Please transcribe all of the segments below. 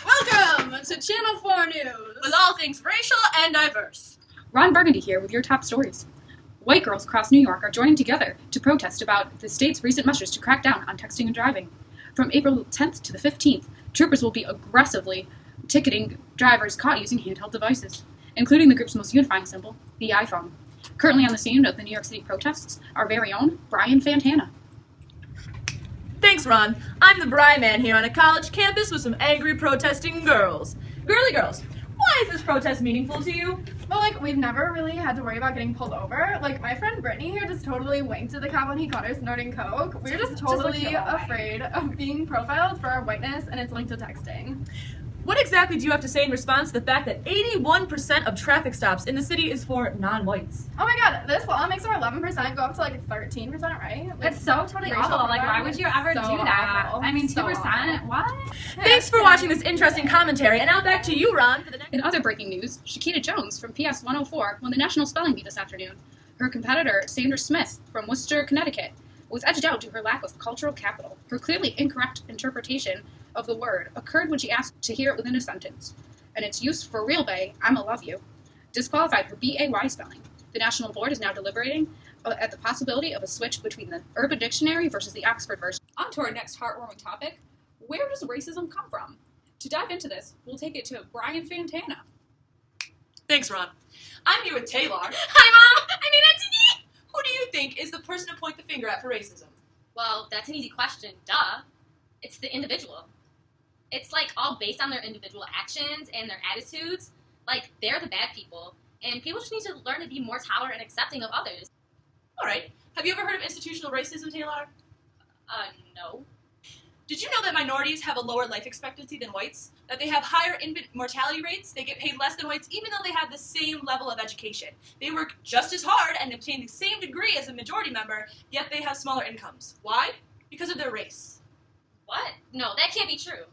Welcome to Channel 4 News, with all things racial and diverse. Ron Burgundy here with your top stories. White girls across New York are joining together to protest about the state's recent measures to crack down on texting and driving. From April 10th to the 15th, troopers will be aggressively ticketing drivers caught using handheld devices, including the group's most unifying symbol, the iPhone. Currently on the scene of the New York City protests, our very own Brian Fantana. Thanks, Ron. I'm the Bri Man here on a college campus with some angry protesting girls. Girly girls, why is this protest meaningful to you? Well, we've never really had to worry about getting pulled over. My friend Brittany here just totally winked at the cop when he caught her snorting coke. We're just totally afraid of being profiled for our whiteness, and it's linked to texting. What exactly do you have to say in response to the fact that 81% of traffic stops in the city is for non-whites? Oh my god, this law makes our 11% go up to 13%, right? It's so totally awful. Why would you ever do that? Awful. I mean, 2%? What? Thanks for watching this interesting commentary, and now back to you, Ron, for the next. In other breaking news, Shakita Jones from PS 104 won the National Spelling Bee this afternoon. Her competitor, Sandra Smith from Worcester, Connecticut, was edged out due to her lack of cultural capital. Her clearly incorrect interpretation of the word occurred when she asked to hear it within a sentence, and its use for real bay, I'ma love you, disqualified her B-A-Y spelling. The National Board is now deliberating at the possibility of a switch between the Urban Dictionary versus the Oxford version. On to our next heartwarming topic, where does racism come from? To dive into this, we'll take it to Brian Fantana. Thanks, Ron. I'm here with Taylor. Hi, Mom! I'm Auntie. Who do you think is the person to point the finger at for racism? Well, that's an easy question. Duh. It's the individual. It's all based on their individual actions and their attitudes. They're the bad people. And people just need to learn to be more tolerant and accepting of others. All right. Have you ever heard of institutional racism, Taylor? No. Did you know that minorities have a lower life expectancy than whites? That they have higher infant mortality rates? They get paid less than whites even though they have the same level of education. They work just as hard and obtain the same degree as a majority member, yet they have smaller incomes. Why? Because of their race. What? No, that can't be true.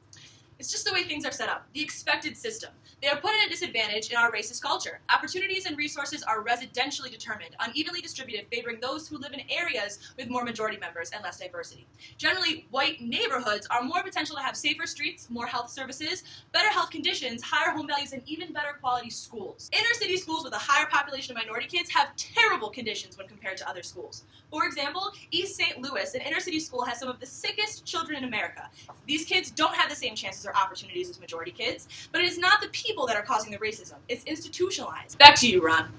It's just the way things are set up, the expected system. They are put at a disadvantage in our racist culture. Opportunities and resources are residentially determined, unevenly distributed, favoring those who live in areas with more majority members and less diversity. Generally, white neighborhoods are more potential to have safer streets, more health services, better health conditions, higher home values, and even better quality schools. Inner city schools with a higher population of minority kids have terrible conditions when compared to other schools. For example, East St. Louis, an inner city school, has some of the sickest children in America. These kids don't have the same chances or opportunities as majority kids, but it is not the people that are causing the racism. It's institutionalized. Back to you, Ron.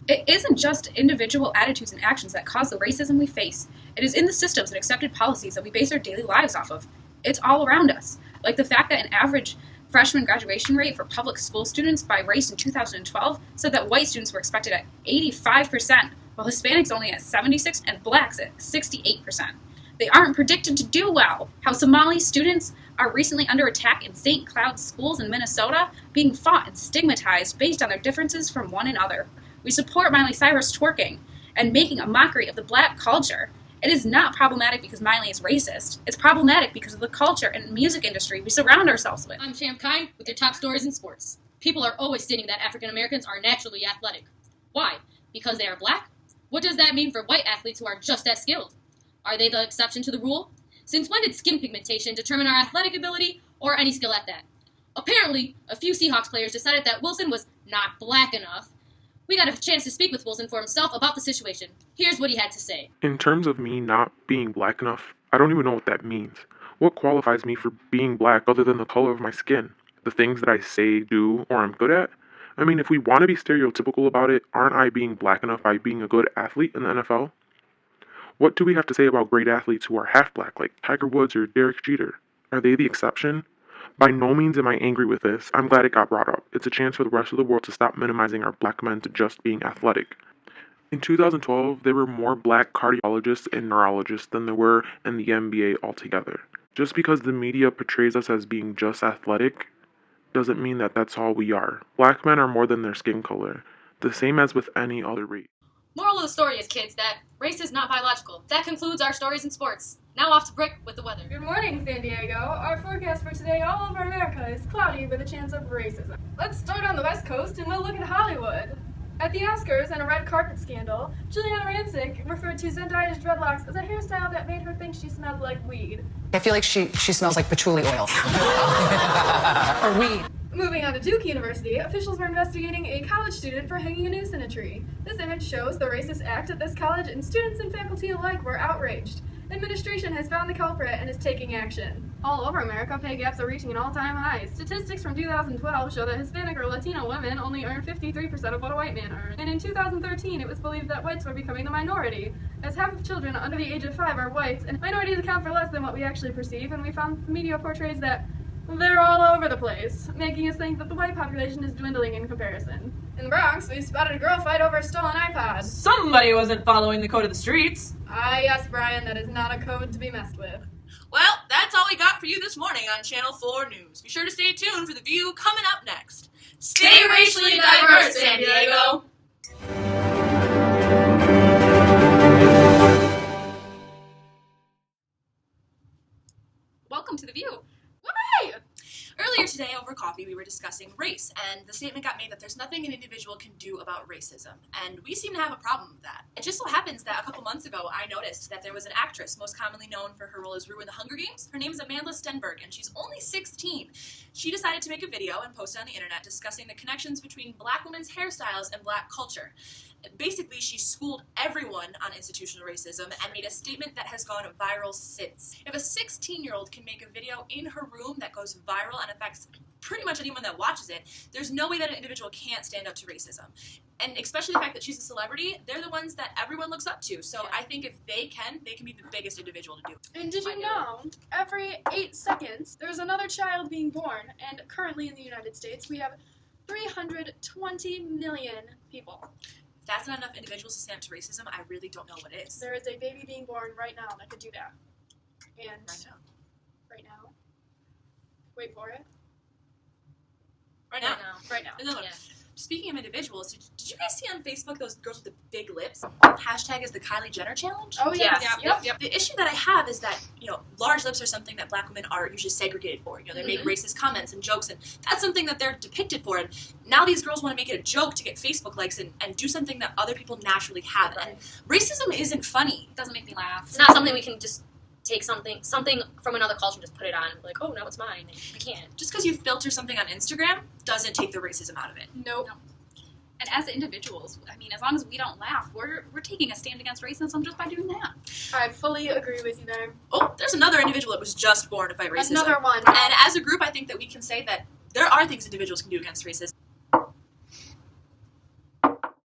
It isn't just individual attitudes and actions that cause the racism we face. It is in the systems and accepted policies that we base our daily lives off of. It's all around us. Like the fact that an average freshman graduation rate for public school students by race in 2012 said that white students were expected at 85%, while Hispanics only at 76% and blacks at 68%. They aren't predicted to do well. How Somali students are recently under attack in St. Cloud schools in Minnesota, being fought and stigmatized based on their differences from one another. We support Miley Cyrus twerking and making a mockery of the black culture. It is not problematic because Miley is racist. It's problematic because of the culture and music industry we surround ourselves with. I'm Sham Kine with your top stories in sports. People are always stating that African Americans are naturally athletic. Why? Because they are black? What does that mean for white athletes who are just as skilled? Are they the exception to the rule? Since when did skin pigmentation determine our athletic ability or any skill at that? Apparently, a few Seahawks players decided that Wilson was not black enough. We got a chance to speak with Wilson for himself about the situation. Here's what he had to say. In terms of me not being black enough, I don't even know what that means. What qualifies me for being black other than the color of my skin? The things that I say, do, or I'm good at? I mean, if we want to be stereotypical about it, aren't I being black enough by being a good athlete in the NFL? What do we have to say about great athletes who are half black, like Tiger Woods or Derek Jeter? Are they the exception? By no means am I angry with this. I'm glad it got brought up. It's a chance for the rest of the world to stop minimizing our black men to just being athletic. In 2012, there were more black cardiologists and neurologists than there were in the NBA altogether. Just because the media portrays us as being just athletic doesn't mean that that's all we are. Black men are more than their skin color, the same as with any other race. Moral of the story is, kids, that race is not biological. That concludes our stories in sports. Now off to Brick with the weather. Good morning, San Diego. Our forecast for today all over America is cloudy with a chance of racism. Let's start on the West Coast and we'll look at Hollywood. At the Oscars and a red carpet scandal, Juliana Rancic referred to Zendaya's dreadlocks as a hairstyle that made her think she smelled like weed. I feel like she smells like patchouli oil. Or weed. Moving on to Duke University, officials were investigating a college student for hanging a noose in a tree. This image shows the racist act at this college, and students and faculty alike were outraged. Administration has found the culprit and is taking action. All over America, pay gaps are reaching an all-time high. Statistics from 2012 show that Hispanic or Latino women only earn 53% of what a white man earns. And in 2013, it was believed that whites were becoming the minority, as half of children under the age of 5 are whites, and minorities account for less than what we actually perceive, and we found the media portrays that they're all over the place, making us think that the white population is dwindling in comparison. In the Bronx, we spotted a girl fight over a stolen iPod. Somebody wasn't following the code of the streets. Ah, yes, Brian, that is not a code to be messed with. Well, that's all we got for you this morning on Channel 4 News. Be sure to stay tuned for The View coming up next. Stay racially diverse, San Diego! Welcome to The View. Earlier today over coffee we were discussing race, and the statement got made that there's nothing an individual can do about racism, and we seem to have a problem with that. It just so happens that a couple months ago I noticed that there was an actress most commonly known for her role as Rue in the Hunger Games. Her name is Amandla Stenberg, and she's only 16. She decided to make a video and post it on the internet discussing the connections between black women's hairstyles and black culture. Basically, she schooled everyone on institutional racism and made a statement that has gone viral since. If a 16-year-old can make a video in her room that goes viral and affects pretty much anyone that watches it, there's no way that an individual can't stand up to racism. And especially the fact that she's a celebrity, they're the ones that everyone looks up to. So I think if they can be the biggest individual to do it. And did you know, every 8 seconds, there's another child being born, and currently in the United States, we have 320 million people. If that's not enough individuals to stand up to racism, I really don't know what is. There is a baby being born right now that could do that. And right now. Wait for it. Right now. Right now. No. Yeah. Speaking of individuals, did you guys see on Facebook those girls with the big lips? Hashtag is the Kylie Jenner challenge. Oh, yes. Yep. The issue that I have is that, large lips are something that black women are usually segregated for. They make racist comments and jokes, and that's something that they're depicted for. And now these girls want to make it a joke to get Facebook likes and do something that other people naturally have. Right. And racism isn't funny. It doesn't make me laugh. It's not something we can just take something from another culture and just put it on and be like, oh, now it's mine. We can't. Just because you filter something on Instagram doesn't take the racism out of it. Nope. And as individuals, I mean, as long as we don't laugh, we're taking a stand against racism just by doing that. I fully agree with you there. Oh, there's another individual that was just born to fight racism. Another one. And as a group, I think that we can say that there are things individuals can do against racism.